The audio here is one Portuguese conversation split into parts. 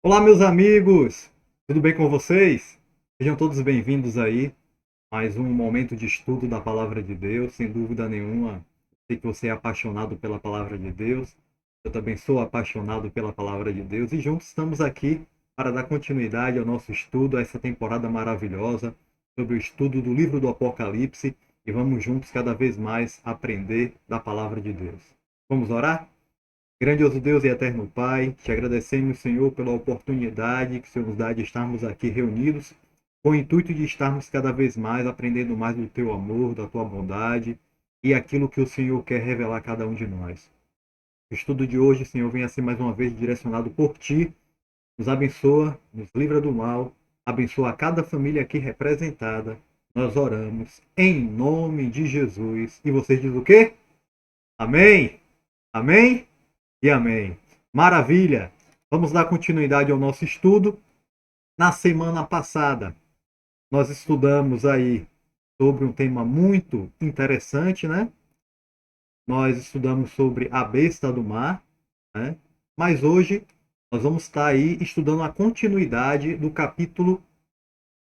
Olá, meus amigos! Tudo bem com vocês? Sejam todos bem-vindos aí. Mais um momento de estudo da Palavra de Deus, sem dúvida nenhuma. Sei que você é apaixonado pela Palavra de Deus. Eu também sou apaixonado pela Palavra de Deus. E juntos estamos aqui para dar continuidade ao nosso estudo, a essa temporada maravilhosa sobre o estudo do livro do Apocalipse. E vamos juntos cada vez mais aprender da Palavra de Deus. Vamos orar? Grandioso Deus e eterno Pai, te agradecemos, Senhor, pela oportunidade que o Senhor nos dá de estarmos aqui reunidos, com o intuito de estarmos cada vez mais aprendendo mais do teu amor, da tua bondade e aquilo que o Senhor quer revelar a cada um de nós. O estudo de hoje, Senhor, venha ser mais uma vez direcionado por ti, nos abençoa, nos livra do mal, abençoa cada família aqui representada. Nós oramos em nome de Jesus. E vocês dizem o quê? Amém? Amém? E amém. Maravilha! Vamos dar continuidade ao nosso estudo. Na semana passada, nós estudamos aí sobre um tema muito interessante, né? Nós estudamos sobre a besta do mar, né? Mas hoje nós vamos estar aí estudando a continuidade do capítulo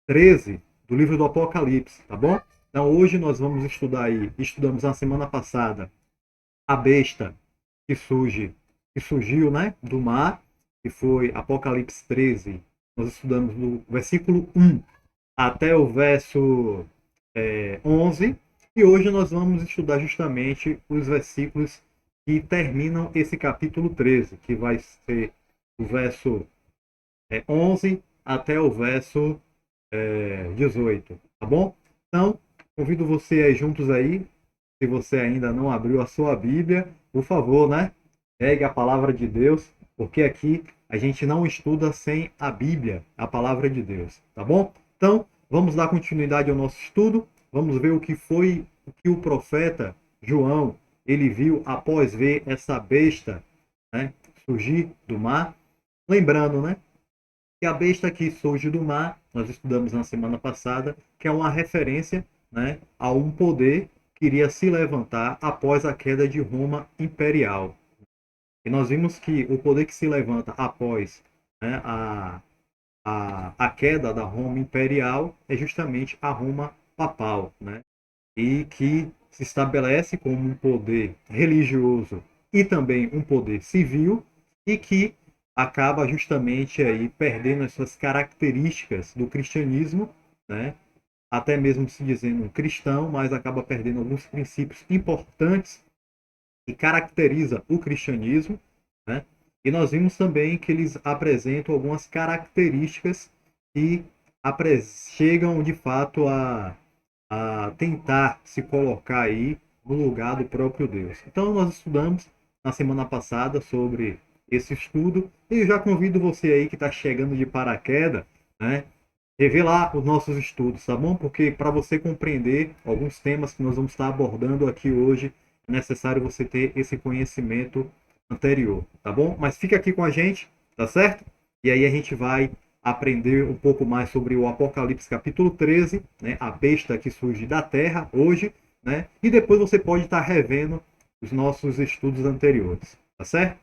13 do livro do Apocalipse, tá bom? Então hoje nós vamos estudar aí, estudamos na semana passada a besta que surge, que surgiu, né, do mar, que foi Apocalipse 13. Nós estudamos do versículo 1 até o verso 11. E hoje nós vamos estudar justamente os versículos que terminam esse capítulo 13, que vai ser o verso 11 até o verso 18, tá bom? Então, convido você aí juntos aí, se você ainda não abriu a sua Bíblia, por favor, né? Pegue a palavra de Deus, porque aqui a gente não estuda sem a Bíblia, a palavra de Deus, tá bom? Então, vamos dar continuidade ao nosso estudo. Vamos ver o que foi o que o profeta João ele viu após ver essa besta, né, surgir do mar. Lembrando, né, que a besta que surge do mar, nós estudamos na semana passada, que é uma referência, né, a um poder que iria se levantar após a queda de Roma imperial. E nós vimos que o poder que se levanta após, né, a queda da Roma imperial é justamente a Roma papal, né? E que se estabelece como um poder religioso e também um poder civil e que acaba justamente aí perdendo as suas características do cristianismo, né? Até mesmo se dizendo um cristão, mas acaba perdendo alguns princípios importantes que caracteriza o cristianismo, né? E nós vimos também que eles apresentam algumas características que chegam de fato a tentar se colocar aí no lugar do próprio Deus. Então nós estudamos na semana passada sobre esse estudo e eu já convido você aí que está chegando de paraquedas, né, rever lá os nossos estudos, tá bom? Porque para você compreender alguns temas que nós vamos estar abordando aqui hoje, é necessário você ter esse conhecimento anterior, tá bom? Mas fica aqui com a gente, tá certo? E aí a gente vai aprender um pouco mais sobre o Apocalipse capítulo 13, né? A besta que surge da terra hoje, né? E depois você pode estar revendo os nossos estudos anteriores, tá certo?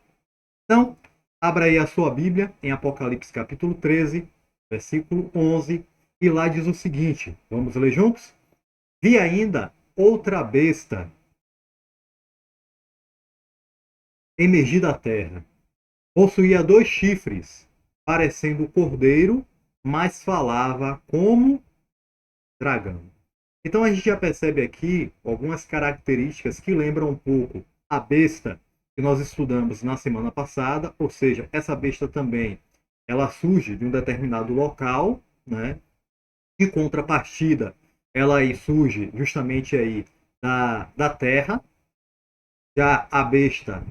Então, abra aí a sua Bíblia em Apocalipse capítulo 13, versículo 11, e lá diz o seguinte: vamos ler juntos? Vi ainda outra besta emergir da terra. Possuía 2 chifres, parecendo cordeiro, mas falava como dragão. Então a gente já percebe aqui algumas características que lembram um pouco a besta que nós estudamos na semana passada, ou seja, essa besta também ela surge de um determinado local, né? De contrapartida, ela aí surge justamente aí da terra. Já a besta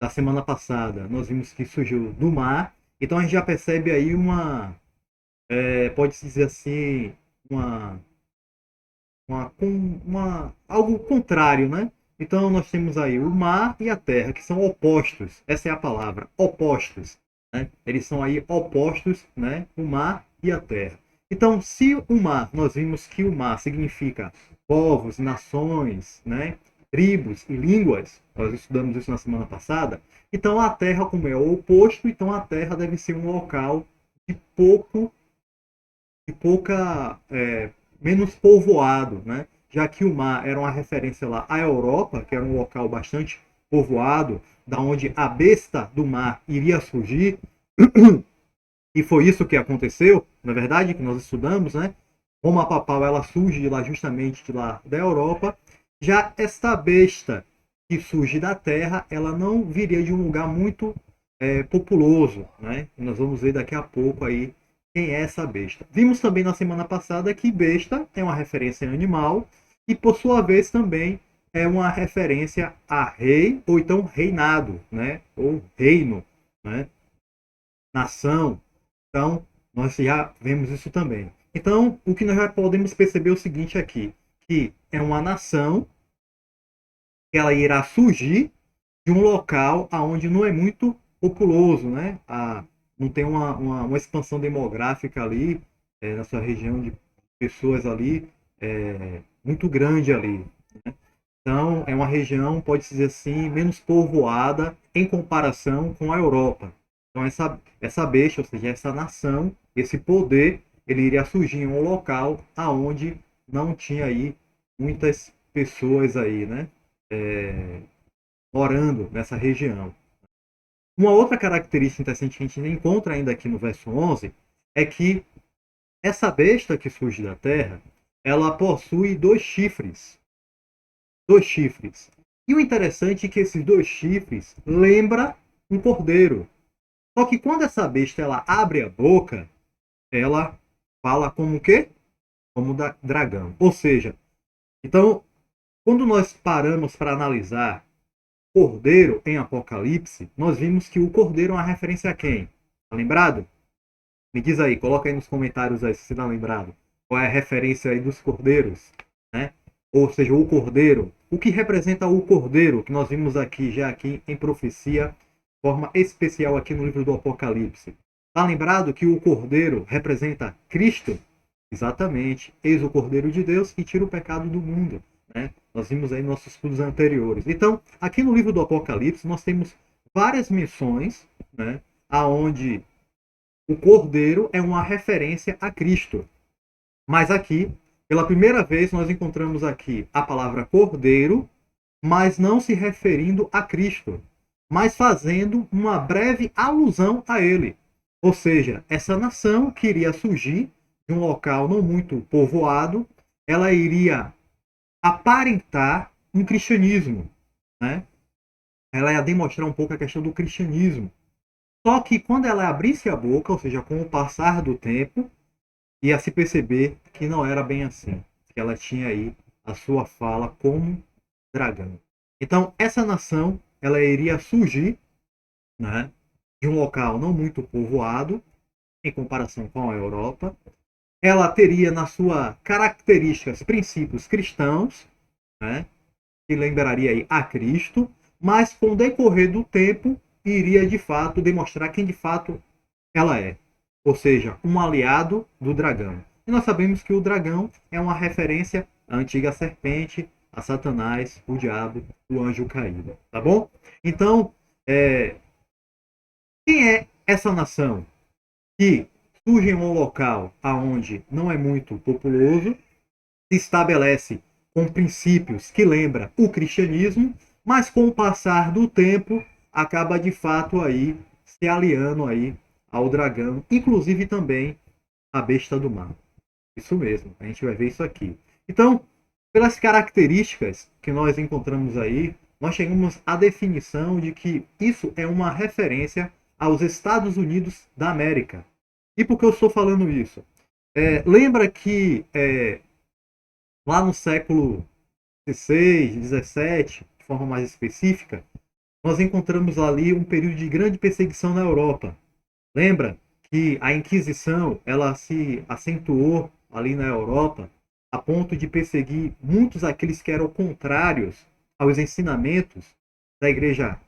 da semana passada, nós vimos que surgiu do mar. Então a gente já percebe aí pode-se dizer assim, uma, algo contrário, né? Então nós temos aí o mar e a terra, que são opostos. Essa é a palavra, opostos. Né? Eles são aí opostos, né? O mar e a terra. Então, se o mar, nós vimos que o mar significa povos, nações, né? tribos e línguas. Nós estudamos isso na semana passada. Então a Terra, como é o oposto, então a Terra deve ser um local de pouca menos povoado, né? Já que o mar era uma referência lá à Europa, que era um local bastante povoado, da onde a besta do mar iria surgir, e foi isso que aconteceu, na verdade, que nós estudamos, né? Roma Papal, ela surge de lá justamente de lá da Europa. Já esta besta que surge da Terra, ela não viria de um lugar muito populoso, né? E nós vamos ver daqui a pouco aí quem é essa besta. Vimos também na semana passada que besta é uma referência a animal e, por sua vez, também é uma referência a rei ou então reinado, né? Ou reino, né? Nação. Então, nós já vemos isso também. Então, o que nós já podemos perceber é o seguinte aqui, que é uma nação que ela irá surgir de um local aonde não é muito populoso, né? Não tem uma expansão demográfica ali, na sua região de pessoas ali, muito grande ali. Né? Então, é uma região, pode-se dizer assim, menos povoada em comparação com a Europa. Então, essa besta, ou seja, essa nação, esse poder, ele iria surgir em um local aonde não tinha aí muitas pessoas aí, né? É, morando nessa região. Uma outra característica interessante que a gente encontra ainda aqui no verso 11 é que essa besta que surge da terra, ela possui dois chifres. Dois chifres. E o interessante é que esses dois chifres lembra um cordeiro. Só que quando essa besta ela abre a boca, ela fala como o quê? Como dragão. Ou seja, então, quando nós paramos para analisar cordeiro em Apocalipse, nós vimos que o cordeiro é uma referência a quem? Tá lembrado? Me diz aí, coloca aí nos comentários aí se você tá lembrado. Qual é a referência aí dos cordeiros, né? Ou seja, o cordeiro. O que representa o cordeiro que nós vimos aqui já aqui em profecia, de forma especial aqui no livro do Apocalipse. Tá lembrado que o cordeiro representa Cristo? Exatamente. Eis o cordeiro de Deus que tira o pecado do mundo, né? Nós vimos aí nossos estudos anteriores. Então, aqui no livro do Apocalipse, nós temos várias menções, né? Aonde o cordeiro é uma referência a Cristo. Mas aqui, pela primeira vez, nós encontramos aqui a palavra cordeiro, mas não se referindo a Cristo, mas fazendo uma breve alusão a ele. Ou seja, essa nação que iria surgir de um local não muito povoado, ela iria aparentar um cristianismo, né? Ela ia demonstrar um pouco a questão do cristianismo. Só que quando ela abrisse a boca, ou seja, com o passar do tempo, ia se perceber que não era bem assim. Que ela tinha aí a sua fala como dragão. Então, essa nação, ela iria surgir, né, de um local não muito povoado, em comparação com a Europa. Ela teria na sua características princípios cristãos, né, que lembraria aí a Cristo, mas com o decorrer do tempo iria de fato demonstrar quem de fato ela é, ou seja, um aliado do dragão. E nós sabemos que o dragão é uma referência à antiga serpente, a Satanás, o diabo, o anjo caído, tá bom? Então, quem é essa nação que surge em um local aonde não é muito populoso, se estabelece com princípios que lembra o cristianismo, mas com o passar do tempo acaba de fato aí se aliando aí ao dragão, inclusive também a besta do mar. Isso mesmo, a gente vai ver isso aqui. Então, pelas características que nós encontramos aí, nós chegamos à definição de que isso é uma referência aos Estados Unidos da América. E por que eu estou falando isso? Lembra que lá no século XVI, XVII, de forma mais específica, nós encontramos ali um período de grande perseguição na Europa. Lembra que a Inquisição ela se acentuou ali na Europa a ponto de perseguir muitos aqueles que eram contrários aos ensinamentos da igreja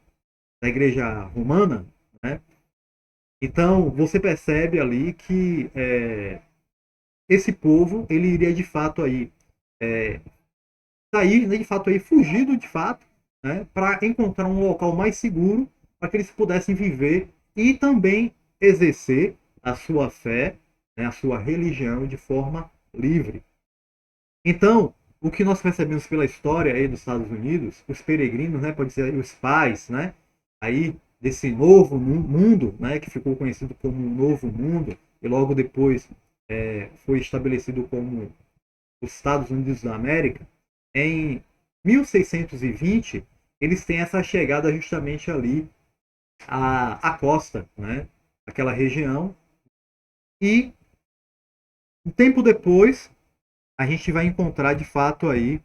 romana, né? Então você percebe ali que esse povo ele iria de fato aí sair, né, de fato, aí, fugido de fato, né, para encontrar um local mais seguro para que eles pudessem viver e também exercer a sua fé, né, a sua religião de forma livre. Então, o que nós percebemos pela história aí dos Estados Unidos, os peregrinos, né, pode ser os pais, né, aí desse novo mundo, né, que ficou conhecido como um novo mundo e logo depois foi estabelecido como os Estados Unidos da América, em 1620 eles têm essa chegada justamente ali à costa, né, aquela região, e um tempo depois a gente vai encontrar de fato aí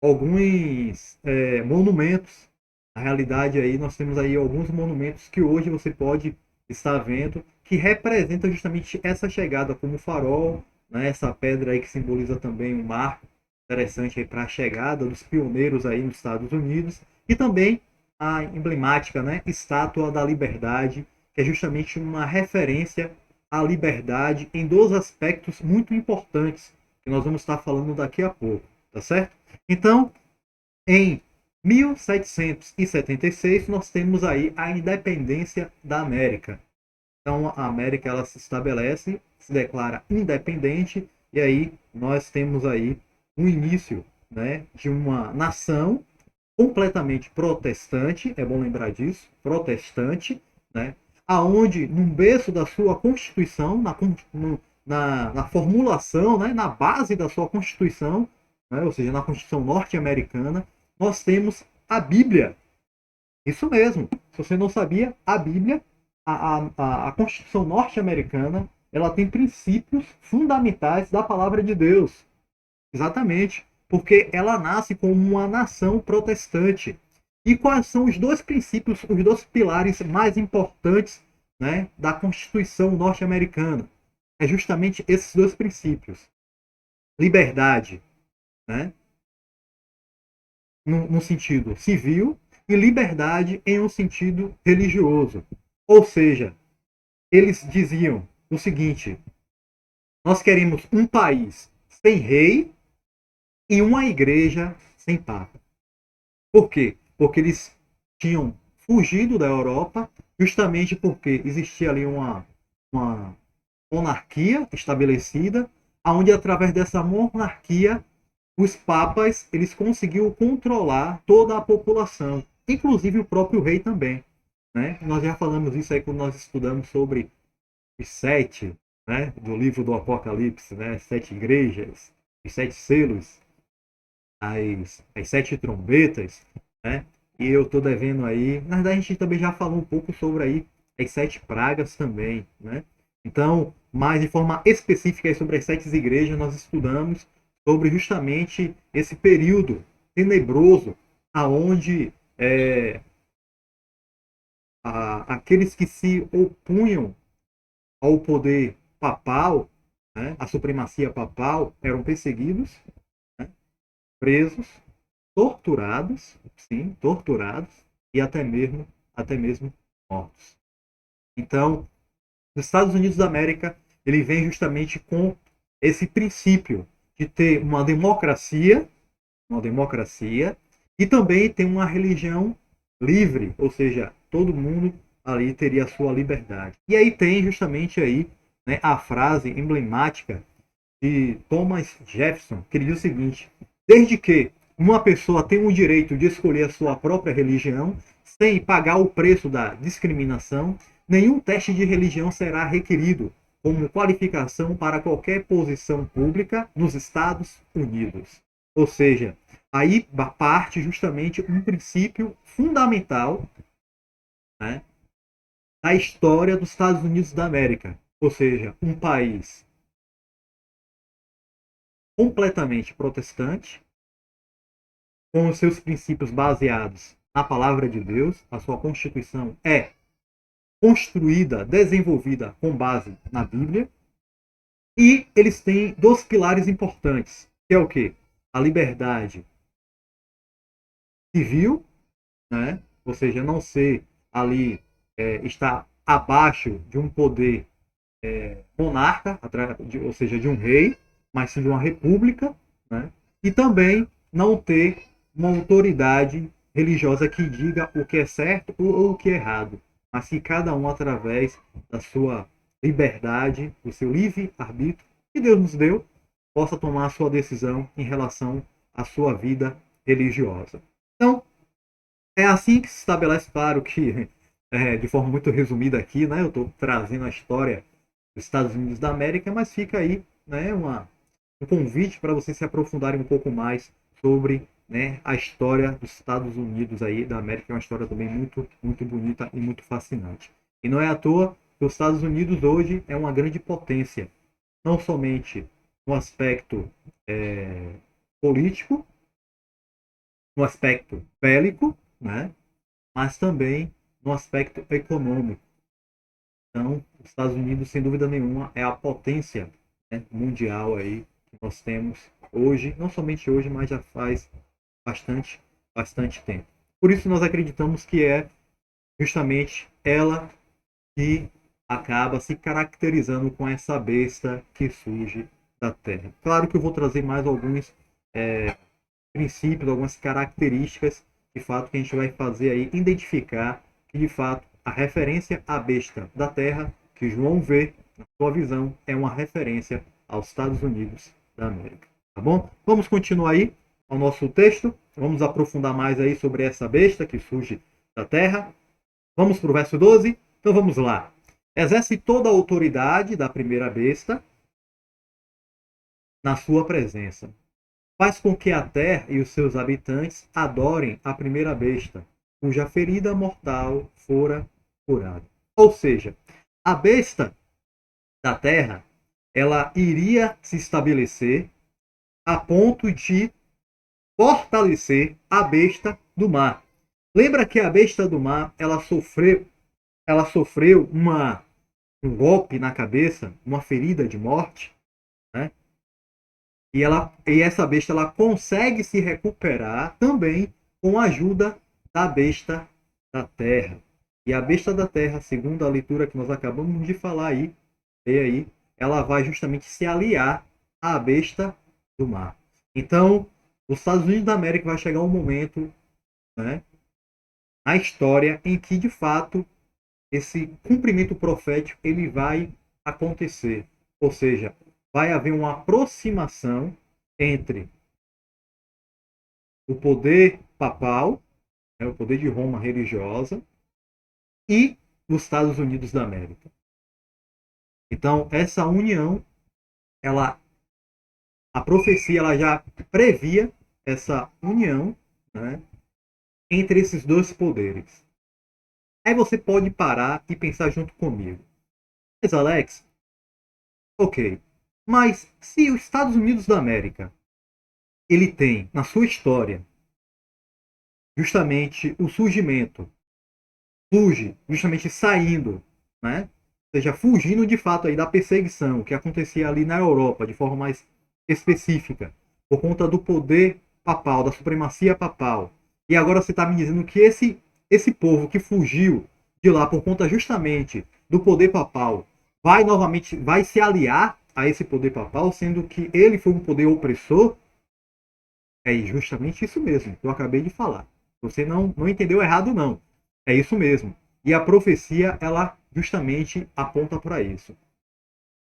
alguns monumentos. Na realidade aí nós temos aí alguns monumentos que hoje você pode estar vendo que representam justamente essa chegada, como o farol, né, essa pedra aí que simboliza também um marco interessante aí para a chegada dos pioneiros aí nos Estados Unidos, e também a emblemática, né, Estátua da Liberdade, que é justamente uma referência à liberdade em dois aspectos muito importantes que nós vamos estar falando daqui a pouco, tá certo? Então, em 1776 nós temos aí a independência da América. Então a América ela se estabelece, se declara independente e aí nós temos aí o início, né, de uma nação completamente protestante, é bom lembrar disso, protestante, né, aonde no berço da sua constituição, na formulação, né, na base da sua constituição, né, ou seja, na Constituição norte-americana, nós temos a Bíblia. Isso mesmo. Se você não sabia, a Bíblia, a Constituição norte-americana, ela tem princípios fundamentais da palavra de Deus. Exatamente. Porque ela nasce como uma nação protestante. E quais são os dois princípios, os dois pilares mais importantes, né, da Constituição norte-americana? É justamente esses dois princípios. Liberdade, né, no sentido civil, e liberdade em um sentido religioso. Ou seja, eles diziam o seguinte: nós queremos um país sem rei e uma igreja sem papa. Por quê? Porque eles tinham fugido da Europa, justamente porque existia ali uma monarquia estabelecida, onde através dessa monarquia os papas eles conseguiram controlar toda a população, inclusive o próprio rei também, né? Nós já falamos isso aí quando nós estudamos sobre os sete, né, do livro do Apocalipse, né, sete igrejas, os sete selos, as sete trombetas, né? E eu tô devendo aí, na verdade a gente também já falou um pouco sobre aí as sete pragas também, né? Então, mais de forma específica sobre as sete igrejas, nós estudamos sobre justamente esse período tenebroso aonde aqueles que se opunham ao poder papal, né, à supremacia papal, eram perseguidos, né, presos, torturados, sim, torturados e até mesmo mortos. Então, os Estados Unidos da América, ele vem justamente com esse princípio de ter uma democracia e também tem uma religião livre, ou seja, todo mundo ali teria a sua liberdade. E aí tem justamente aí, né, a frase emblemática de Thomas Jefferson, que ele diz o seguinte: desde que uma pessoa tem o direito de escolher a sua própria religião, sem pagar o preço da discriminação, nenhum teste de religião será requerido como qualificação para qualquer posição pública nos Estados Unidos. Ou seja, aí parte justamente um princípio fundamental, né, da história dos Estados Unidos da América. Ou seja, um país completamente protestante, com os seus princípios baseados na palavra de Deus. A sua Constituição é construída, desenvolvida com base na Bíblia. E eles têm dois pilares importantes, que é o quê? A liberdade civil, né? Ou seja, não ser ali, estar abaixo de um poder monarca, ou seja, de um rei, mas sim de uma república, né? E também não ter uma autoridade religiosa que diga o que é certo ou o que é errado, mas que cada um, através da sua liberdade, do seu livre-arbítrio que Deus nos deu, possa tomar a sua decisão em relação à sua vida religiosa. Então, é assim que se estabelece, claro que, de forma muito resumida aqui, né, eu estou trazendo a história dos Estados Unidos da América, mas fica aí, né, um convite para vocês se aprofundarem um pouco mais sobre, né, a história dos Estados Unidos aí da América, é uma história também muito, muito bonita e muito fascinante. E não é à toa que os Estados Unidos hoje é uma grande potência, não somente no aspecto político, no aspecto bélico, né, mas também no aspecto econômico. Então, os Estados Unidos, sem dúvida nenhuma, é a potência, né, mundial aí que nós temos hoje, não somente hoje, mas já faz bastante, bastante tempo. Por isso nós acreditamos que é justamente ela que acaba se caracterizando com essa besta que surge da Terra. Claro que eu vou trazer mais alguns princípios, algumas características de fato que a gente vai fazer aí identificar que de fato a referência à besta da Terra que João vê na sua visão é uma referência aos Estados Unidos da América. Tá bom? Vamos continuar aí ao nosso texto. Vamos aprofundar mais aí sobre essa besta que surge da Terra. Vamos para o verso 12? Então vamos lá. Exerce toda a autoridade da primeira besta na sua presença. Faz com que a terra e os seus habitantes adorem a primeira besta, cuja ferida mortal fora curada. Ou seja, a besta da terra, ela iria se estabelecer a ponto de fortalecer a besta do mar. Lembra que a besta do mar, ela sofreu um golpe na cabeça, uma ferida de morte, né? E essa besta ela consegue se recuperar também com a ajuda da besta da terra. E a besta da terra, segundo a leitura que nós acabamos de falar aí, ela vai justamente se aliar à besta do mar. Então, os Estados Unidos da América vai chegar um momento, né, na história em que de fato esse cumprimento profético ele vai acontecer. Ou seja, vai haver uma aproximação entre o poder papal, né, o poder de Roma religiosa, e os Estados Unidos da América. Então, essa união, a profecia ela já previa essa união, né, entre esses dois poderes. Aí você pode parar e pensar junto comigo. Mas Alex, ok, mas se os Estados Unidos da América ele tem na sua história justamente o surgimento, surge justamente saindo, né? Ou seja, fugindo de fato aí da perseguição que acontecia ali na Europa de forma mais específica, por conta do poder papal, da supremacia papal. E agora você está me dizendo que esse povo que fugiu de lá por conta justamente do poder papal vai se aliar a esse poder papal, sendo que ele foi um poder opressor. É justamente isso mesmo que eu acabei de falar. Você não entendeu errado, não. É isso mesmo. E a profecia, ela justamente aponta para isso.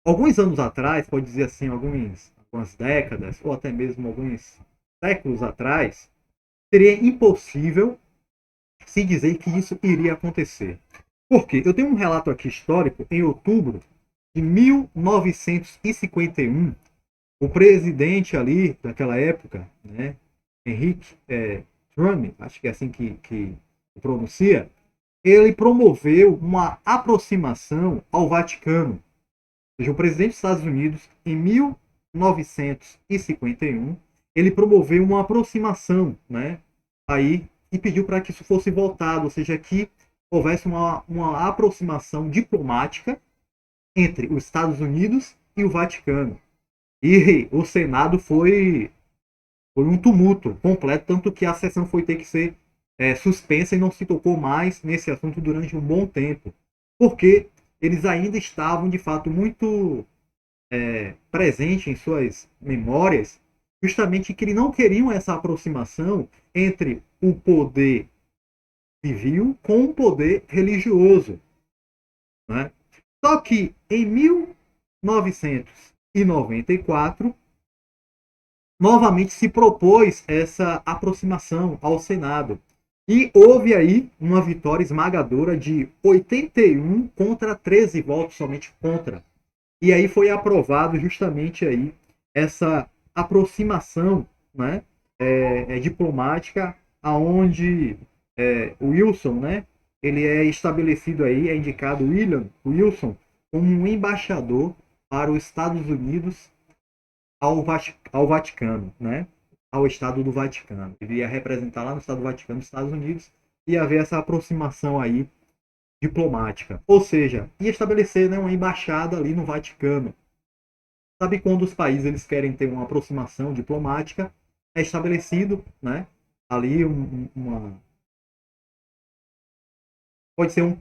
Alguns anos atrás, pode dizer assim, algumas décadas, ou até mesmo alguns séculos atrás, seria impossível se dizer que isso iria acontecer. Por quê? Eu tenho um relato aqui histórico, em outubro de 1951, o presidente ali daquela época, né, Henrique Trump, acho que é assim que pronuncia, ele promoveu uma aproximação ao Vaticano. Ou seja, o presidente dos Estados Unidos, em 1951, ele promoveu uma aproximação, né, aí, e pediu para que isso fosse votado, ou seja, que houvesse uma aproximação diplomática entre os Estados Unidos e o Vaticano. E o Senado foi um tumulto completo, tanto que a sessão foi ter que ser suspensa e não se tocou mais nesse assunto durante um bom tempo, porque eles ainda estavam de fato muito presentes em suas memórias, justamente que eles não queriam essa aproximação entre o poder civil com o poder religioso, né? Só que em 1994, novamente se propôs essa aproximação ao Senado. E houve aí uma vitória esmagadora de 81 contra 13 votos somente contra. E aí foi aprovado justamente aí essa aproximação, né, diplomática, aonde o Wilson, né, ele é estabelecido aí, é indicado William Wilson como um embaixador para os Estados Unidos ao Vaticano, né, ao Estado do Vaticano. Ele ia representar lá no Estado do Vaticano, nos Estados Unidos, e haver essa aproximação aí diplomática. Ou seja, ia estabelecer, né, uma embaixada ali no Vaticano. Sabe quando os países eles querem ter uma aproximação diplomática, é estabelecido, né, ali uma pode ser um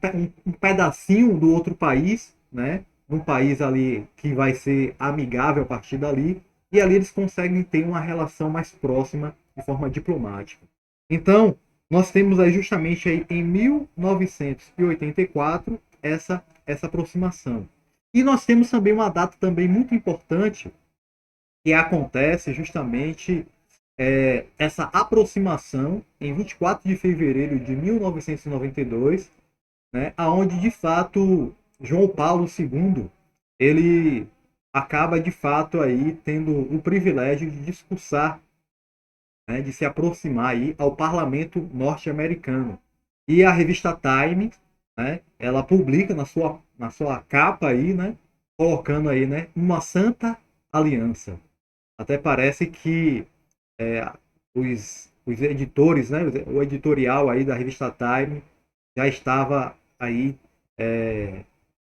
pedacinho do outro país, né, um país ali que vai ser amigável a partir dali, e ali eles conseguem ter uma relação mais próxima de forma diplomática. Então, nós temos aí justamente aí em 1984 essa aproximação. E nós temos também uma data também muito importante que acontece justamente essa aproximação em 24 de fevereiro de 1992, né, aonde de fato João Paulo II ele acaba de fato aí tendo o privilégio de discursar, né, de se aproximar aí ao parlamento norte-americano. E a revista Time, né, ela publica na sua capa aí, né, colocando aí, né, uma santa aliança. Até parece que os editores, né, o editorial aí da revista Time já estava aí é,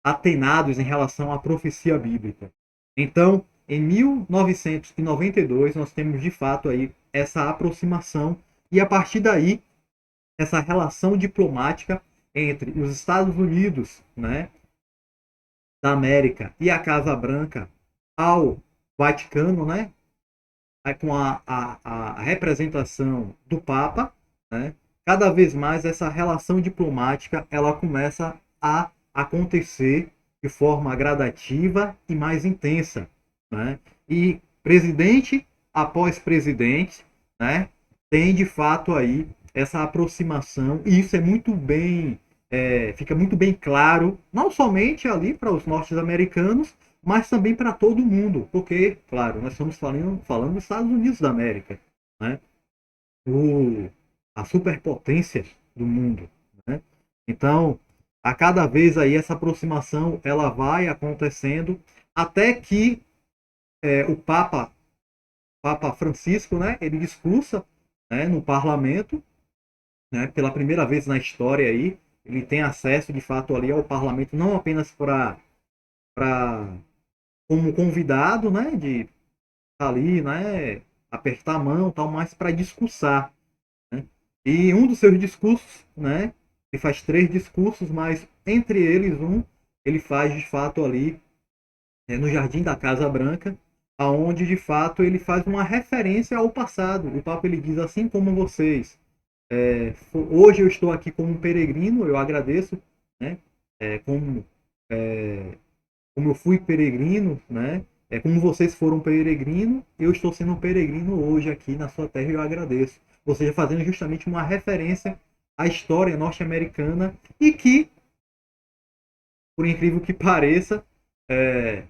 atenados em relação à profecia bíblica. Então, em 1992, nós temos de fato aí essa aproximação e a partir daí essa relação diplomática entre os Estados Unidos, né, da América e a Casa Branca ao Vaticano, né, com a representação do Papa, né, cada vez mais essa relação diplomática ela começa a acontecer de forma gradativa e mais intensa, né? E presidente após presidente, né, tem de fato aí essa aproximação e isso é muito bem, fica muito bem claro, não somente ali para os norte-americanos, mas também para todo mundo, porque, claro, nós estamos falando dos Estados Unidos da América, né? A superpotência do mundo, né? Então, a cada vez aí essa aproximação ela vai acontecendo até que o Papa Francisco, né, ele discursa, né, no parlamento, né, pela primeira vez na história aí, ele tem acesso de fato ali ao parlamento não apenas para como convidado, né, de estar ali, né, apertar a mão, tal, mas para discursar, né? E um dos seus discursos, né, ele faz 3 discursos, mas entre eles ele faz de fato ali no jardim da Casa Branca, aonde de fato ele faz uma referência ao passado. O Papa ele diz assim como vocês. Hoje eu estou aqui como um peregrino, eu agradeço, né? Como como eu fui peregrino, né? Como vocês foram peregrino, eu estou sendo um peregrino hoje aqui na sua terra e eu agradeço. Ou seja, fazendo justamente uma referência à história norte-americana e que, por incrível que pareça, é,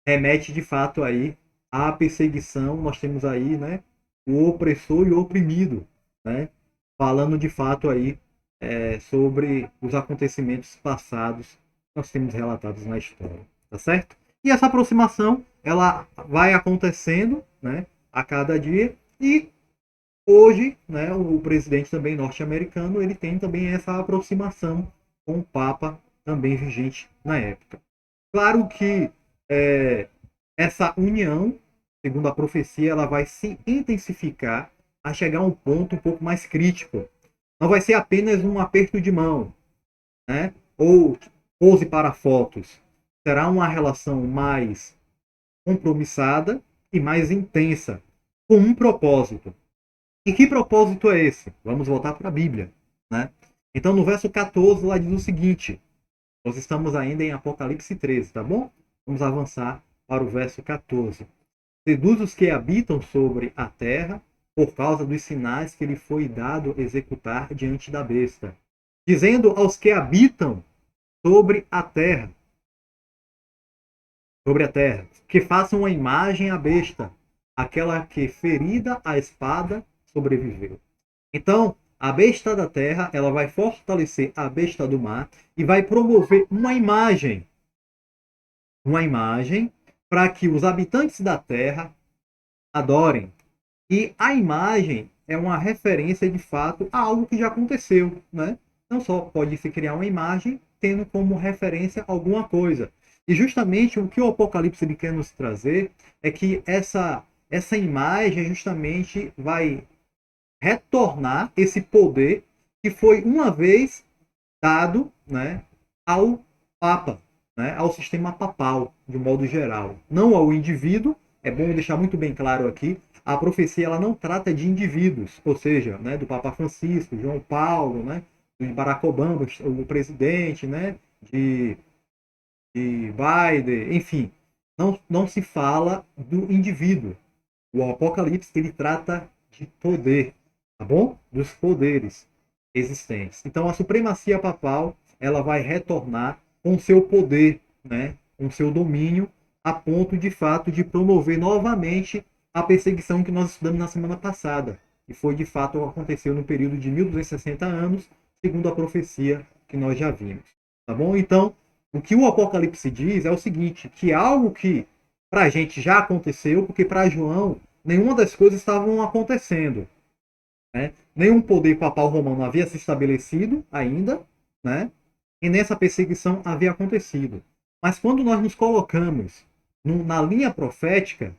remete de fato aí à perseguição. Nós temos aí, né, o opressor e o oprimido, né? Falando de fato aí sobre os acontecimentos passados que nós temos relatados na história, tá certo? E essa aproximação ela vai acontecendo, né, a cada dia e hoje, né, o presidente também norte-americano ele tem também essa aproximação com o Papa também vigente na época. Claro que é, essa união, segundo a profecia, ela vai se intensificar a chegar a um ponto um pouco mais crítico. Não vai ser apenas um aperto de mão, né? Ou pose para fotos. Será uma relação mais compromissada e mais intensa. com um propósito. E que propósito é esse? Vamos voltar para a Bíblia, né? Então, no verso 14, lá diz o seguinte: nós estamos ainda em Apocalipse 13, tá bom? Vamos avançar para o verso 14. Seduz os que habitam sobre a terra, por causa dos sinais que lhe foi dado executar diante da besta. Dizendo aos que habitam sobre a terra, que façam uma imagem à besta, aquela que ferida a espada sobreviveu. Então, a besta da terra, ela vai fortalecer a besta do mar e vai promover uma imagem para que os habitantes da terra adorem. E a imagem é uma referência de fato a algo que já aconteceu, né? Não só pode se criar uma imagem tendo como referência alguma coisa. E justamente o que o Apocalipse ele quer nos trazer é que essa imagem justamente vai retornar esse poder que foi uma vez dado, né, ao Papa, né, ao sistema papal, de um modo geral. Não ao indivíduo, é bom deixar muito bem claro aqui, a profecia ela não trata de indivíduos, ou seja, né, do Papa Francisco, João Paulo, né, de Barack Obama, o presidente, né, de Biden, enfim, não se fala do indivíduo. O Apocalipse ele trata de poder, tá bom? Dos poderes existentes. Então a supremacia papal ela vai retornar com seu poder, né? Com seu domínio, a ponto de fato de promover novamente a perseguição que nós estudamos na semana passada, que foi de fato aconteceu no período de 1260 anos, segundo a profecia que nós já vimos, tá bom? Então o que o Apocalipse diz é o seguinte, que algo que para a gente já aconteceu, porque para João nenhuma das coisas estavam acontecendo, né? Nenhum poder papal romano havia se estabelecido ainda, né? E nessa perseguição havia acontecido. Mas quando nós nos colocamos na linha profética,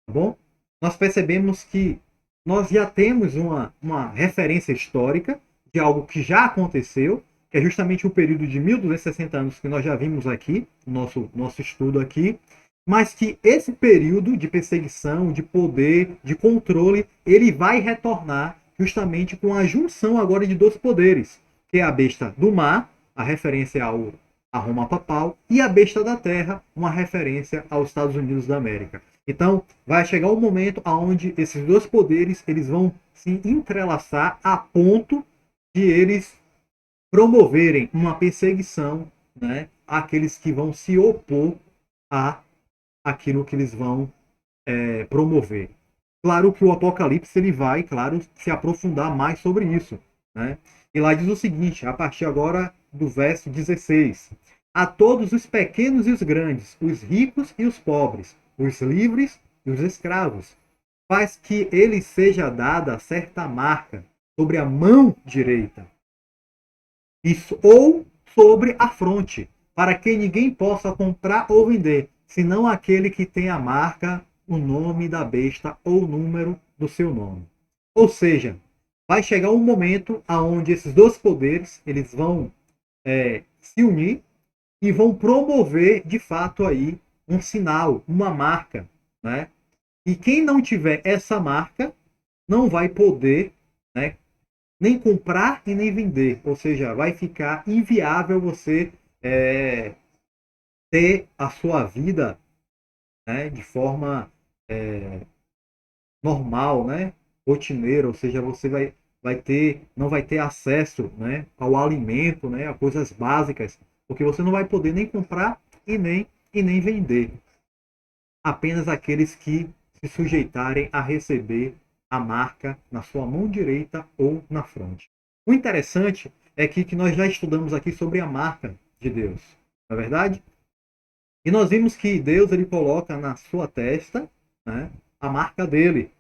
tá bom? Nós percebemos que nós já temos uma referência histórica de algo que já aconteceu, que é justamente o período de 1260 anos que nós já vimos aqui, nosso estudo aqui, mas que esse período de perseguição, de poder, de controle, ele vai retornar justamente com a junção agora de dois poderes, que é a besta do mar, a referência a Roma papal, e a besta da terra, uma referência aos Estados Unidos da América. Então, vai chegar um momento onde esses dois poderes eles vão se entrelaçar a ponto de eles promoverem uma perseguição, né, àqueles que vão se opor a aquilo que eles vão promover. Claro que o Apocalipse ele vai, claro, se aprofundar mais sobre isso, né? E lá diz o seguinte, a partir agora do verso 16: a todos os pequenos e os grandes, os ricos e os pobres, os livres e os escravos, faz que ele seja dada certa marca sobre a mão direita, isso, ou sobre a fronte, para que ninguém possa comprar ou vender, senão aquele que tem a marca, o nome da besta ou o número do seu nome. Ou seja, vai chegar um momento onde esses dois poderes eles vão se unir e vão promover de fato aí um sinal, uma marca, né? E quem não tiver essa marca não vai poder, né, nem comprar e nem vender. Ou seja, vai ficar inviável você ter a sua vida, né, de forma normal, né, rotineira. Ou seja, você não vai ter acesso, né, ao alimento, né, a coisas básicas, porque você não vai poder nem comprar e nem vender. Apenas aqueles que se sujeitarem a receber a marca na sua mão direita ou na fronte. O interessante é que nós já estudamos aqui sobre a marca de Deus, não é verdade? E nós vimos que Deus ele coloca na sua testa, né, a marca dele.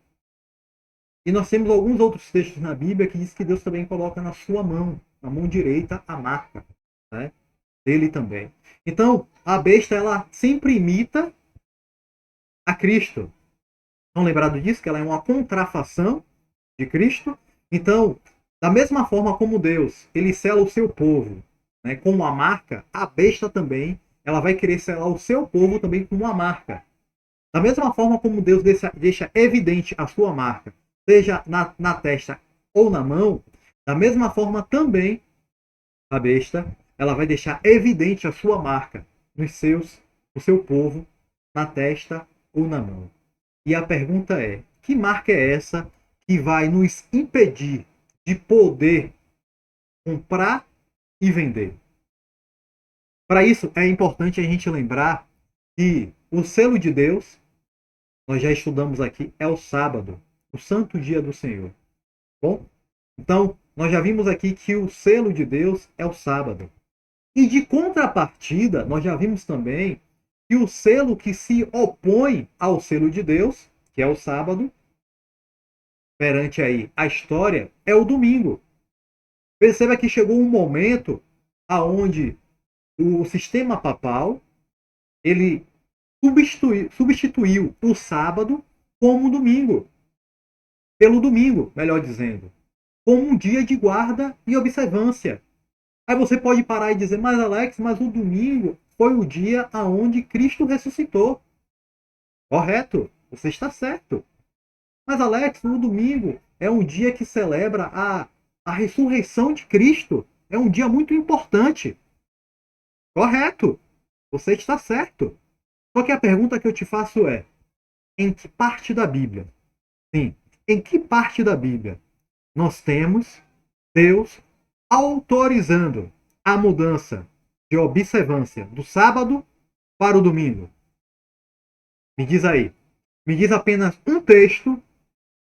E nós temos alguns outros textos na Bíblia que diz que Deus também coloca na sua mão, na mão direita, a marca, né, dele também. Então, a besta ela sempre imita a Cristo. Estão lembrados disso? Que ela é uma contrafação de Cristo. Então, da mesma forma como Deus, ele sela o seu povo, né, com uma marca, a besta também, ela vai querer selar o seu povo também com uma marca. Da mesma forma como Deus deixa evidente a sua marca, seja na testa ou na mão, da mesma forma também a besta, ela vai deixar evidente a sua marca no seu povo, na testa ou na mão. E a pergunta é: que marca é essa que vai nos impedir de poder comprar e vender? Para isso, é importante a gente lembrar que o selo de Deus, nós já estudamos aqui, é o sábado, o santo dia do Senhor. Bom, então, nós já vimos aqui que o selo de Deus é o sábado. E de contrapartida, nós já vimos também que o selo que se opõe ao selo de Deus, que é o sábado, perante aí a história, é o domingo. Perceba que chegou um momento aonde o sistema papal ele substituiu o sábado como o domingo, pelo domingo, melhor dizendo, como um dia de guarda e observância. Aí você pode parar e dizer, mas Alex, mas o domingo foi o dia aonde Cristo ressuscitou. Correto, você está certo. Mas Alex, no domingo é um dia que celebra a ressurreição de Cristo. É um dia muito importante. Correto, você está certo. Só que a pergunta que eu te faço é: em que parte da Bíblia? Sim, em que parte da Bíblia nós temos Deus autorizando a mudança de observância do sábado para o domingo? Me diz aí. Me diz apenas um texto,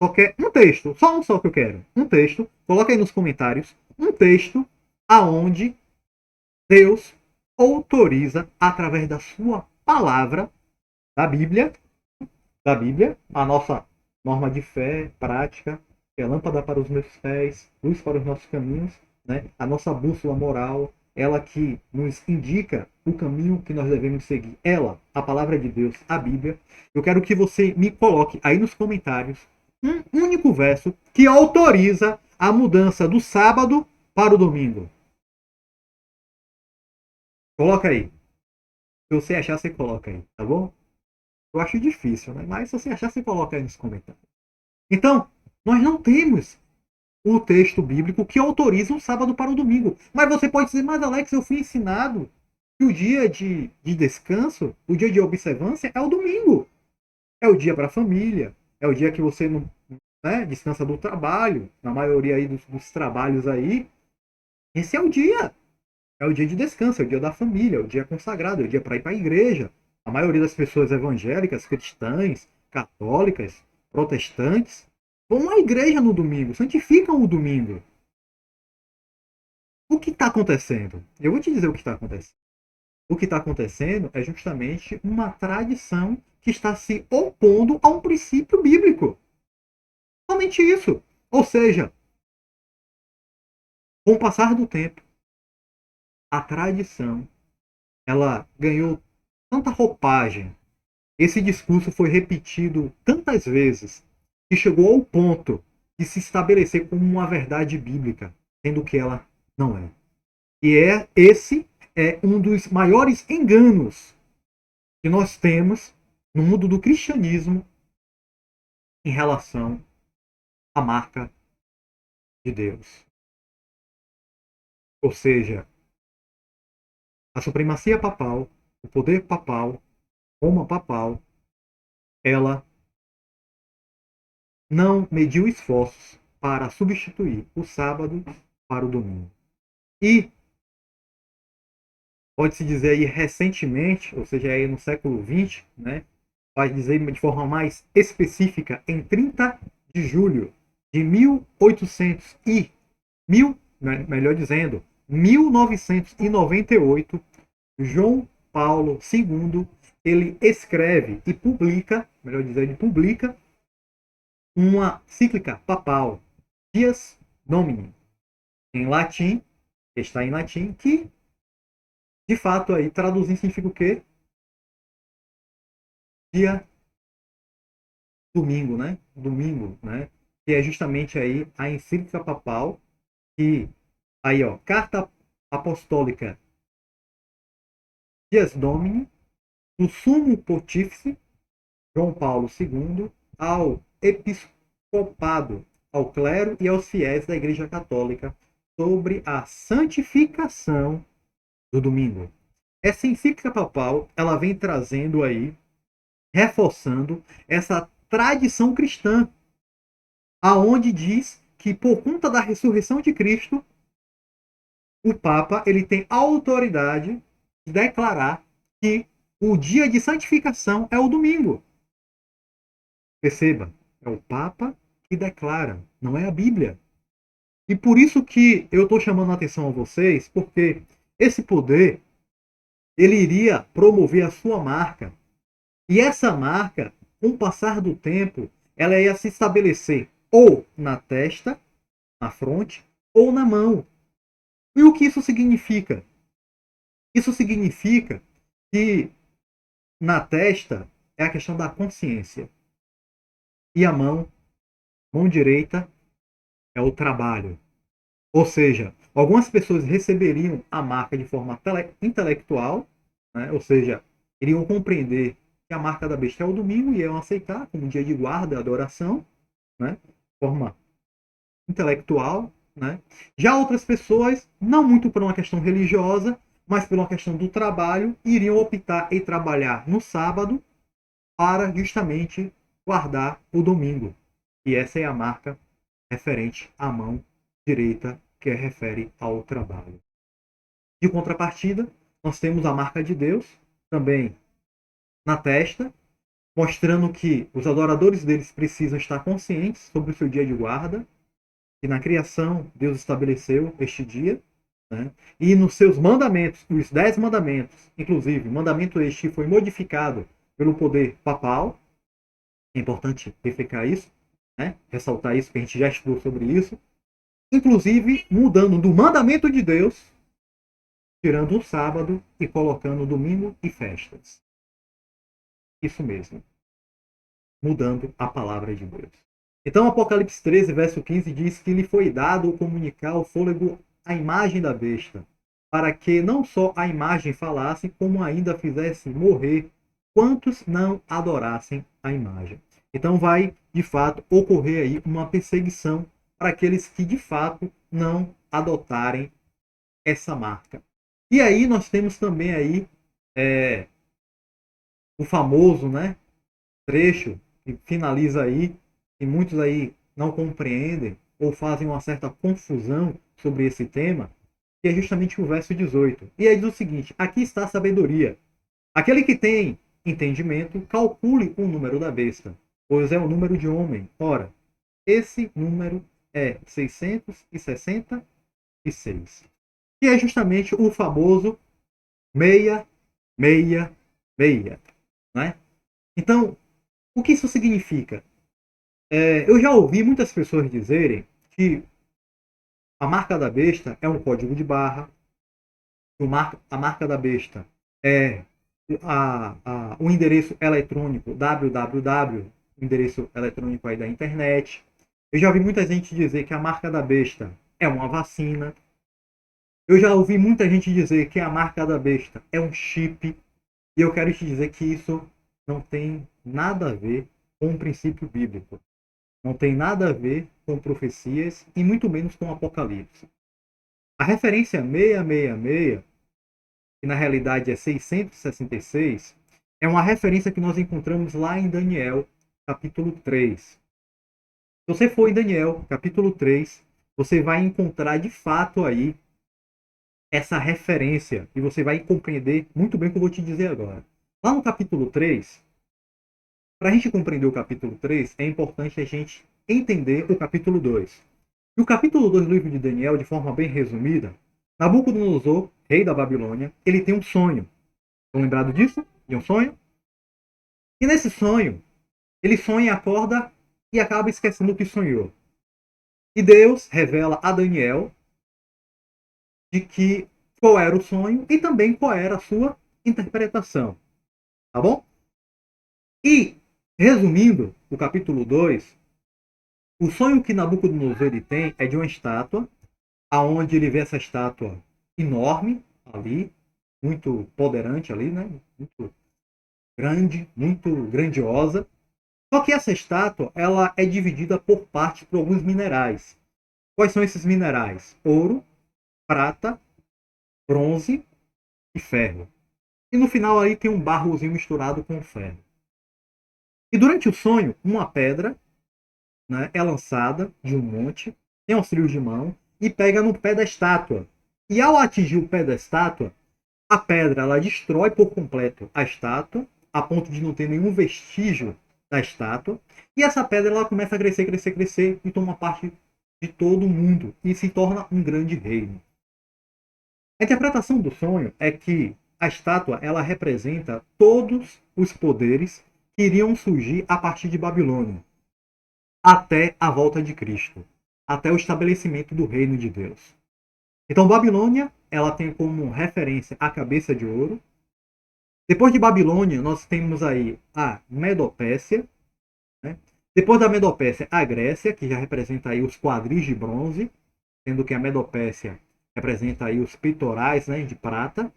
qualquer um texto, só um só que eu quero. Um texto, coloca aí nos comentários, um texto aonde Deus autoriza através da sua palavra, da Bíblia, a nossa norma de fé, prática, que é lâmpada para os meus pés, luz para os nossos caminhos, né? A nossa bússola moral, ela que nos indica o caminho que nós devemos seguir. Ela, a palavra de Deus, a Bíblia. Eu quero que você me coloque aí nos comentários um único verso que autoriza a mudança do sábado para o domingo. Coloca aí. Se você achar, você coloca aí, tá bom? Eu acho difícil, né? Mas se você achar, você coloca aí nos comentários. Então, nós não temos o texto bíblico que autoriza o sábado para o domingo. Mas você pode dizer, mas Alex, eu fui ensinado que o dia de descanso, o dia de observância é o domingo. É o dia para a família, é o dia que você não, né, descansa do trabalho, na maioria aí dos trabalhos aí. Esse é o dia. É o dia de descanso, é o dia da família, é o dia consagrado, é o dia para ir para a igreja. A maioria das pessoas evangélicas, cristãs, católicas, protestantes, vão à igreja no domingo, santificam o domingo. O que está acontecendo? Eu vou te dizer o que está acontecendo. O que está acontecendo é justamente uma tradição que está se opondo a um princípio bíblico. Somente isso. Ou seja, com o passar do tempo, a tradição ela ganhou tanta roupagem. Esse discurso foi repetido tantas vezes que chegou ao ponto de se estabelecer como uma verdade bíblica, sendo que ela não é. E esse é um dos maiores enganos que nós temos no mundo do cristianismo em relação à marca de Deus. Ou seja, a supremacia papal, o poder papal, Roma papal, ela não mediu esforços para substituir o sábado para o domingo. E pode-se dizer aí recentemente, ou seja, aí no século XX, né, pode dizer de forma mais específica, em 30 de julho de 1800 melhor dizendo, 1998, João Paulo II, ele escreve e publica, melhor dizendo, ele publica uma cíclica papal, Dies Domini, em latim, que está em latim, que de fato aí traduzindo significa o quê? Dia domingo, né? Domingo, né? Que é justamente aí a encíclica papal que aí, ó, Carta Apostólica Dies Domini, do Sumo Pontífice, João Paulo II ao episcopado, ao clero e aos fiéis da Igreja Católica sobre a santificação do domingo. Essa encíclica papal, ela vem trazendo aí, reforçando essa tradição cristã, aonde diz que por conta da ressurreição de Cristo, o Papa ele tem autoridade de declarar que o dia de santificação é o domingo. Perceba, é o Papa que declara, não é a Bíblia. E por isso que eu estou chamando a atenção a vocês, porque esse poder ele iria promover a sua marca. E essa marca, com o passar do tempo, ela ia se estabelecer ou na testa, na fronte, ou na mão. E o que isso significa? Isso significa que na testa é a questão da consciência. E a mão direita, é o trabalho. Ou seja, algumas pessoas receberiam a marca de forma intelectual, né? Ou seja, iriam compreender que a marca da besta é o domingo e iam aceitar como dia de guarda, adoração, né? De forma intelectual, né? Já outras pessoas, não muito por uma questão religiosa, mas por uma questão do trabalho, iriam optar em trabalhar no sábado para justamente guardar o domingo. E essa é a marca referente à mão direita, que refere ao trabalho. De contrapartida, nós temos a marca de Deus, também na testa, mostrando que os adoradores deles precisam estar conscientes sobre o seu dia de guarda, que na criação Deus estabeleceu este dia, né? E nos seus mandamentos, os 10 mandamentos, inclusive, mandamento este foi modificado pelo poder papal. É importante verificar isso, né? Ressaltar isso, que a gente já estudou sobre isso. Inclusive, mudando do mandamento de Deus, tirando o sábado e colocando domingo e festas. Isso mesmo, mudando a palavra de Deus. Então, Apocalipse 13, verso 15 diz que lhe foi dado comunicar ao fôlego a imagem da besta, para que não só a imagem falasse, como ainda fizesse morrer quantos não adorassem a imagem. Então vai, de fato, ocorrer aí uma perseguição para aqueles que, de fato, não adotarem essa marca. E aí nós temos também aí o famoso, né, trecho que finaliza aí, e muitos aí não compreendem ou fazem uma certa confusão sobre esse tema, que é justamente o verso 18. E aí diz o seguinte: aqui está a sabedoria. Aquele que tem entendimento, calcule o número da besta, pois é o número de homem. Ora, esse número é 666. Que é justamente o famoso 666. Né? Então, o que isso significa? Eu já ouvi muitas pessoas dizerem que a marca da besta é um código de barra, a marca da besta é o endereço eletrônico www, o endereço eletrônico aí da internet. Eu já ouvi muita gente dizer que a marca da besta é uma vacina. Eu já ouvi muita gente dizer que a marca da besta é um chip. E eu quero te dizer que isso não tem nada a ver com o princípio bíblico. Não tem nada a ver com profecias e muito menos com Apocalipse. A referência 666, que na realidade é 666, é uma referência que nós encontramos lá em Daniel, capítulo 3. Se você for em Daniel, capítulo 3, você vai encontrar de fato aí essa referência e você vai compreender muito bem o que eu vou te dizer agora. Lá no capítulo 3, para a gente compreender o capítulo 3, é importante a gente entender o capítulo 2. E o capítulo 2 do livro de Daniel, de forma bem resumida, Nabucodonosor, rei da Babilônia, ele tem um sonho. Estão lembrados disso? De um sonho? E nesse sonho, ele sonha, acorda e acaba esquecendo o que sonhou. E Deus revela a Daniel de que qual era o sonho e também qual era a sua interpretação. Tá bom? E, resumindo o capítulo 2, o sonho que Nabucodonosor ele tem é de uma estátua, aonde ele vê essa estátua enorme ali, muito poderante ali, né? Muito grande, muito grandiosa. Só que essa estátua, ela é dividida por partes por alguns minerais. Quais são esses minerais? Ouro, prata, bronze e ferro. E no final aí tem um barrozinho misturado com ferro. E durante o sonho, uma pedra, né, é lançada de um monte, tem auxílio de mão, e pega no pé da estátua. E ao atingir o pé da estátua, a pedra ela destrói por completo a estátua, a ponto de não ter nenhum vestígio da estátua. E essa pedra ela começa a crescer, crescer, crescer e toma parte de todo o mundo e se torna um grande reino. A interpretação do sonho é que a estátua ela representa todos os poderes que iriam surgir a partir de Babilônia, até a volta de Cristo, até o estabelecimento do reino de Deus. Então Babilônia ela tem como referência a cabeça de ouro. Depois de Babilônia, nós temos aí a Medopécia, né? Depois da Medopécia, a Grécia, que já representa aí os quadris de bronze, sendo que a Medopécia representa aí os peitorais, né, de prata,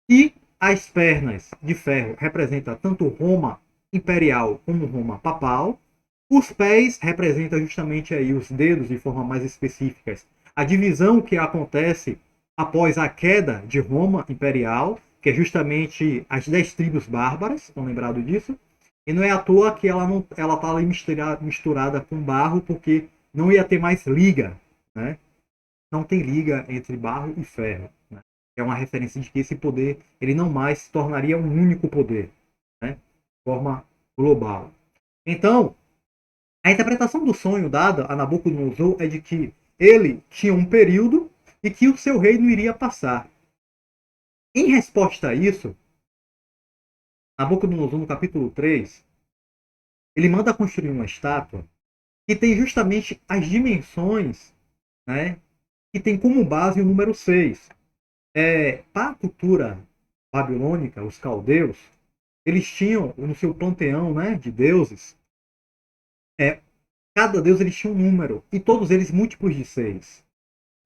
e as pernas de ferro representa tanto Roma imperial como Roma papal. Os pés representam justamente aí os dedos de forma mais específica, a divisão que acontece após a queda de Roma imperial, que é justamente as 10 tribos bárbaras, estão lembrados disso? E não é à toa que ela não, ela está ali misturada com barro, porque não ia ter mais liga, né? Não tem liga entre barro e ferro, né? É uma referência de que esse poder ele não mais se tornaria um único poder, né? De forma global. Então, a interpretação do sonho dada a Nabucodonosor é de que ele tinha um período e que o seu reino iria passar. Em resposta a isso, Nabucodonosor, no capítulo 3, ele manda construir uma estátua que tem justamente as dimensões, né, que tem como base o número 6. Para a cultura babilônica, os caldeus, eles tinham no seu panteão, né, de deuses, é, cada deus eles tinha um número, e todos eles múltiplos de 6.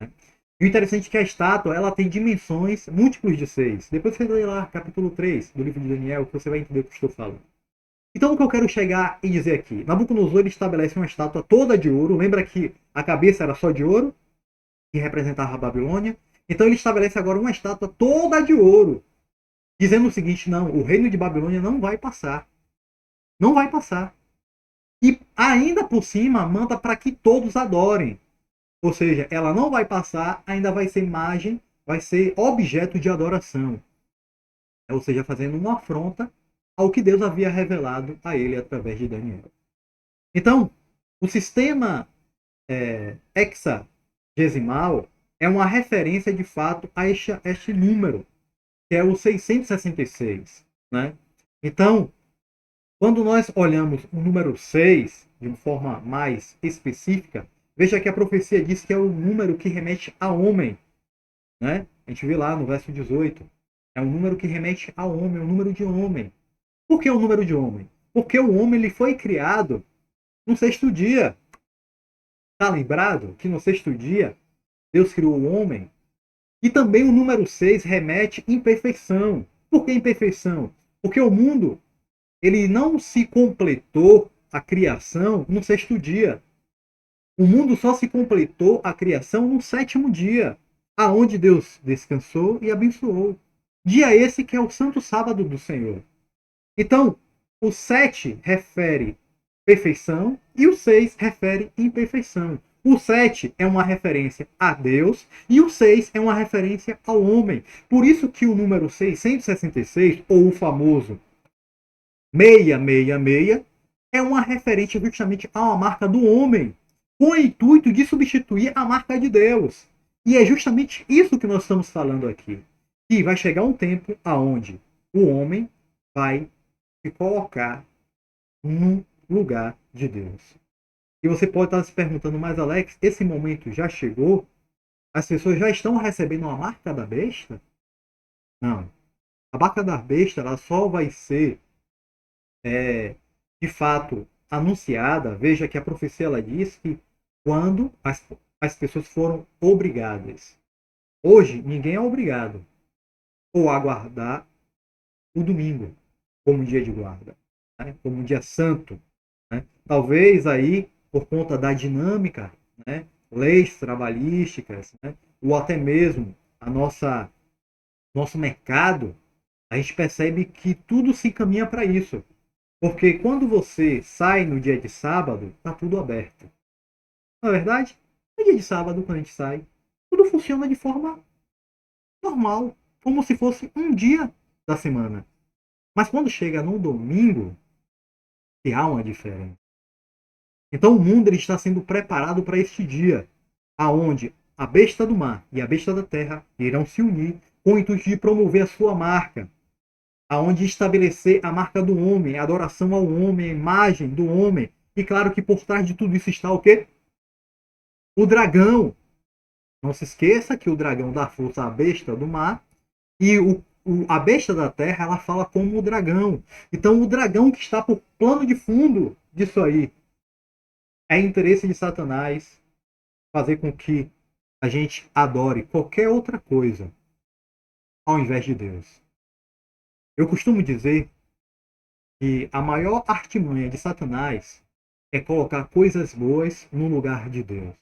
Né? E o interessante é que a estátua ela tem dimensões múltiplos de 6. Depois você lê lá capítulo 3 do livro de Daniel, que você vai entender o que eu estou falando. Então o que eu quero chegar e dizer aqui, Nabucodonosor ele estabelece uma estátua toda de ouro, lembra que a cabeça era só de ouro, que representava a Babilônia, então ele estabelece agora uma estátua toda de ouro, dizendo o seguinte, não, o reino de Babilônia não vai passar, não vai passar. E ainda por cima manda para que todos adorem, ou seja, ela não vai passar, ainda vai ser imagem, vai ser objeto de adoração, ou seja, fazendo uma afronta ao que Deus havia revelado a ele através de Daniel. Então, o sistema hexagesimal é uma referência de fato a este número, que é o 666. Né? Então, quando nós olhamos o número 6 de uma forma mais específica, veja que a profecia diz que é o número que remete a homem. Né? A gente vê lá no verso 18. É um número que remete a homem, é um número de homem. Por que o número de homem? Porque o homem ele foi criado no sexto dia. Está lembrado que no sexto dia Deus criou o homem? E também o número 6 remete à imperfeição. Por que imperfeição? Porque o mundo ele não se completou a criação no sexto dia. O mundo só se completou a criação no sétimo dia, aonde Deus descansou e abençoou. Dia esse que é o santo sábado do Senhor. Então, o 7 refere perfeição e o 6 refere imperfeição. O 7 é uma referência a Deus e o 6 é uma referência ao homem. Por isso que o número 666, ou o famoso 666, é uma referência justamente a uma marca do homem, com o intuito de substituir a marca de Deus. E é justamente isso que nós estamos falando aqui. Que vai chegar um tempo aonde o homem vai se colocar no lugar de Deus. E você pode estar se perguntando, mas Alex, esse momento já chegou? As pessoas já estão recebendo a marca da besta? Não. A marca da besta ela só vai ser de fato anunciada. Veja que a profecia ela diz que quando as pessoas foram obrigadas. Hoje ninguém é obrigado ou aguardar o domingo. como um dia de guarda, né? Como um dia santo, né? Talvez aí, por conta da dinâmica, né? Leis trabalhísticas, né? Ou até mesmo a nosso mercado, a gente percebe que tudo se encaminha para isso. Porque quando você sai no dia de sábado, está tudo aberto. Na verdade, no dia de sábado, quando a gente sai, tudo funciona de forma normal, como se fosse um dia da semana. Mas quando chega no domingo, que há uma diferença. Então o mundo ele está sendo preparado para este dia, aonde a besta do mar e a besta da terra irão se unir com o intuito de promover a sua marca, aonde estabelecer a marca do homem, a adoração ao homem, a imagem do homem. E claro que por trás de tudo isso está o quê? O dragão. Não se esqueça que o dragão dá força à besta do mar e a besta da terra ela fala como o dragão. Então o dragão que está por plano de fundo disso aí é interesse de Satanás fazer com que a gente adore qualquer outra coisa ao invés de Deus. Eu costumo dizer que a maior artimanha de Satanás é colocar coisas boas no lugar de Deus.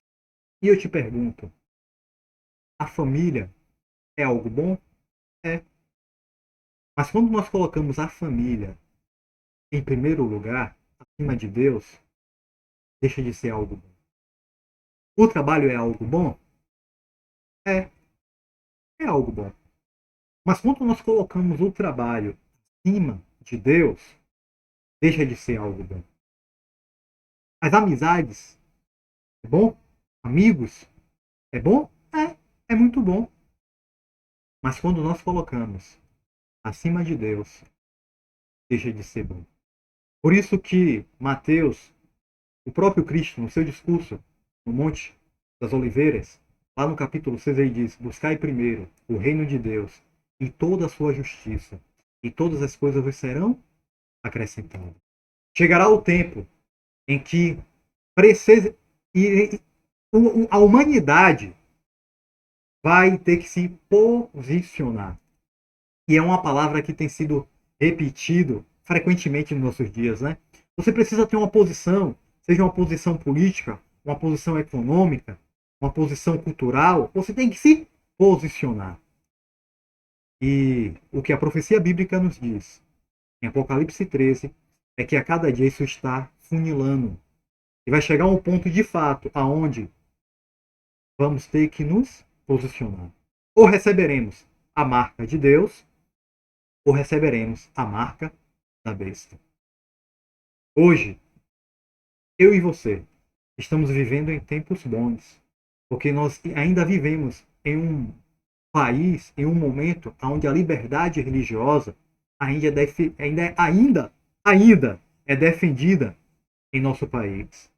E eu te pergunto, a família é algo bom? É. Mas quando nós colocamos a família em primeiro lugar, acima de Deus, deixa de ser algo bom. O trabalho é algo bom? É, é algo bom. Mas quando nós colocamos o trabalho acima de Deus, deixa de ser algo bom. As amizades, é bom? Amigos, é bom? É muito bom. Mas quando nós colocamos acima de Deus, deixa de ser bom. Por isso que Mateus, o próprio Cristo, no seu discurso no Monte das Oliveiras, lá no capítulo 6, ele diz: buscai primeiro o reino de Deus e toda a sua justiça, e todas as coisas vos serão acrescentadas. Chegará o tempo em que precisa, a humanidade vai ter que se posicionar. E é uma palavra que tem sido repetido frequentemente nos nossos dias, né? Você precisa ter uma posição, seja uma posição política, uma posição econômica, uma posição cultural, você tem que se posicionar. E o que a profecia bíblica nos diz, em Apocalipse 13, é que a cada dia isso está funilando. E vai chegar um ponto de fato aonde vamos ter que nos posicionar. Ou receberemos a marca de Deus, ou receberemos a marca da besta. Hoje, eu e você estamos vivendo em tempos bons, porque nós ainda vivemos em um país, em um momento onde a liberdade religiosa ainda é defendida em nosso país.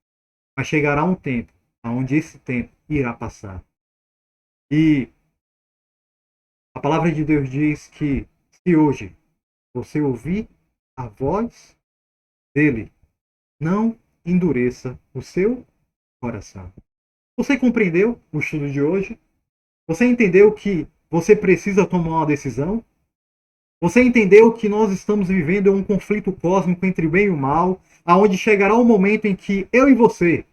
Mas chegará um tempo onde esse tempo irá passar. E a palavra de Deus diz que se hoje você ouvir a voz dele, não endureça o seu coração. Você compreendeu o estudo de hoje? Você entendeu que você precisa tomar uma decisão? Você entendeu que nós estamos vivendo um conflito cósmico entre o bem e o mal, aonde chegará o momento em que eu e você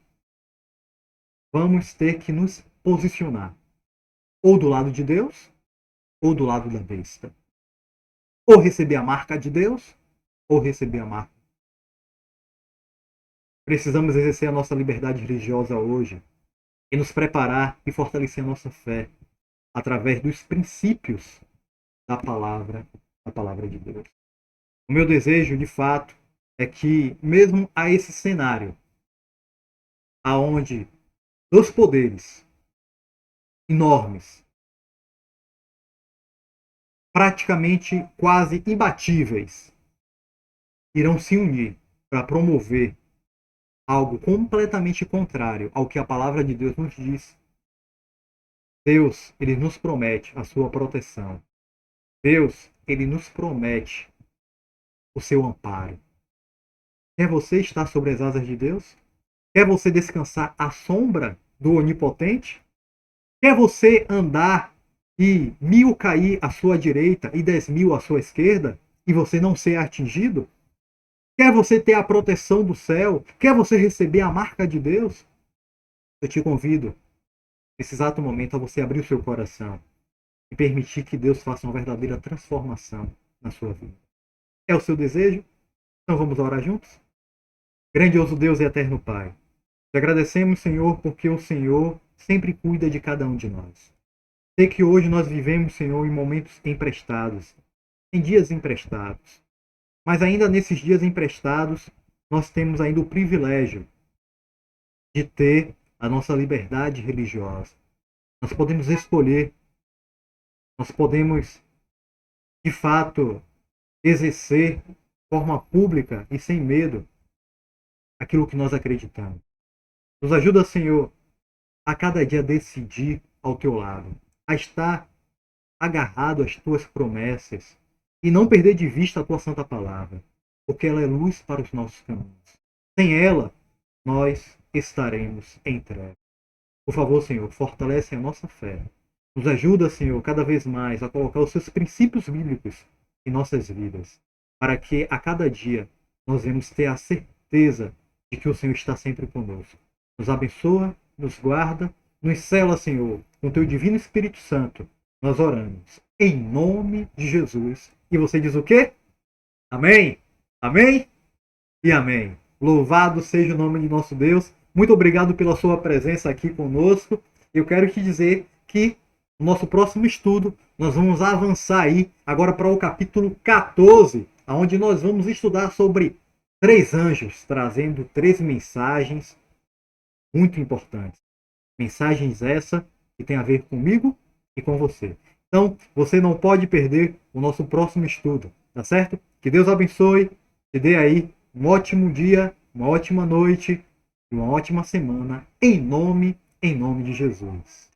vamos ter que nos posicionar ou do lado de Deus ou do lado da besta. Ou receber a marca de Deus ou receber a marca. Precisamos exercer a nossa liberdade religiosa hoje e nos preparar e fortalecer a nossa fé através dos princípios da palavra de Deus. O meu desejo, de fato, é que mesmo a esse cenário, aonde dois poderes enormes, praticamente quase imbatíveis, irão se unir para promover algo completamente contrário ao que a palavra de Deus nos diz. Deus, ele nos promete a sua proteção. Deus, ele nos promete o seu amparo. Quer você estar sobre as asas de Deus? Quer você descansar à sombra do Onipotente? Quer você andar e 1000 cair à sua direita e 10.000 à sua esquerda? e você não ser atingido? Quer você ter a proteção do céu? Quer você receber a marca de Deus? Eu te convido, nesse exato momento, a você abrir o seu coração e permitir que Deus faça uma verdadeira transformação na sua vida. É o seu desejo? Então vamos orar juntos? Grandioso Deus e eterno Pai, te agradecemos, Senhor, porque o Senhor sempre cuida de cada um de nós. Sei que hoje nós vivemos, Senhor, em momentos emprestados, em dias emprestados. Mas ainda nesses dias emprestados, nós temos ainda o privilégio de ter a nossa liberdade religiosa. Nós podemos escolher, nós podemos, de fato, exercer de forma pública e sem medo aquilo que nós acreditamos. Nos ajuda, Senhor, a cada dia decidir ao teu lado, a estar agarrado às tuas promessas e não perder de vista a tua santa palavra, porque ela é luz para os nossos caminhos. Sem ela, nós estaremos em trevas. Por favor, Senhor, fortalece a nossa fé. Nos ajuda, Senhor, cada vez mais a colocar os seus princípios bíblicos em nossas vidas, para que a cada dia nós venhamos ter a certeza de que o Senhor está sempre conosco. Nos abençoa, nos guarda, nos cela, Senhor, com teu divino Espírito Santo. Nós oramos em nome de Jesus. E você diz o quê? Amém? Amém? E amém. Louvado seja o nome de nosso Deus. Muito obrigado pela sua presença aqui conosco. Eu quero te dizer que no nosso próximo estudo nós vamos avançar aí agora para o capítulo 14, onde nós vamos estudar sobre 3 anjos trazendo 3 mensagens muito importantes. Mensagens essa que tem a ver comigo e com você. Então, você não pode perder o nosso próximo estudo, tá certo? Que Deus abençoe, te dê aí um ótimo dia, uma ótima noite e uma ótima semana, em nome de Jesus.